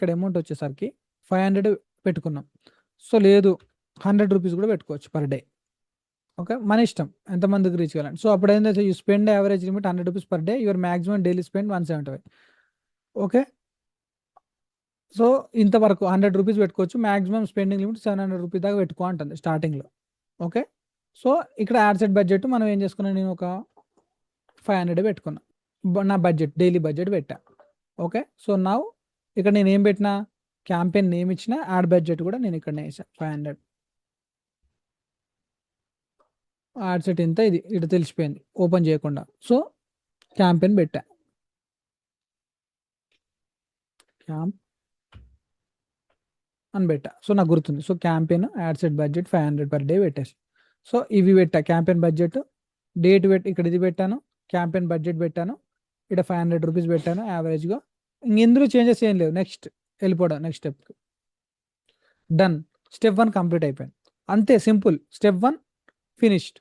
ఇక్కడ అమౌంట్ వచ్చేసరికి 500 పెట్టుకున్నాం. సో లేదు 100 రూపీస్ కూడా పెట్టుకోవచ్చు పర్ డే. ఓకే, మన ఇష్టం ఎంతమందికి రీచ్ కావాలండి. సో అప్పుడు ఏంటంటే you spend average limit 100 rupees per day, your maximum daily spend 175. Okay, so ఇంతవరకు 100 రూపీస్ పెట్టుకోవచ్చు, మ్యాక్సిమం స్పెండింగ్ లిమిట్ 700 రూపీస్ దాకా పెట్టుకో అంటుంది స్టార్టింగ్లో. ఓకే, సో ఇక్కడ యాడ్ సెట్ బడ్జెట్ మనం ఏం చేసుకున్నాను, నేను ఒక 500 పెట్టుకున్నా, నా బడ్జెట్ డైలీ బడ్జెట్ పెట్టా. ఓకే, సో నా ఇక్కడ నేను ఏం పెట్టినా, క్యాంపెయిన్ నేమ్ ఇచ్చిన, యాడ్ బడ్జెట్ కూడా నేను ఇక్కడ వేసాను 500. యాడ్ సెట్ ఇంత, ఇది ఇటు తెలిసిపోయింది ఓపెన్ చేయకుండా. సో క్యాంపెయిన్ పెట్టా, క్యాంప్ అని పెట్టా. సో నాకు గుర్తుంది. So campaign add set budget 500 per day పెట్టేసి, సో ఇవి పెట్టా క్యాంపెయిన్ బడ్జెట్, డేట్ ఇక్కడ ఇది పెట్టాను, క్యాంపెయిన్ బడ్జెట్ పెట్టాను, ఇక్కడ 500 రూపీస్ పెట్టాను యావరేజ్గా. ఇందులో చేంజెస్ ఏం లేవు. నెక్స్ట్ వెళ్ళిపోవడం, నెక్స్ట్ స్టెప్కి. డన్, స్టెప్ 1 కంప్లీట్ అయిపోయింది. అంతే సింపుల్, స్టెప్ 1 ఫినిష్డ్.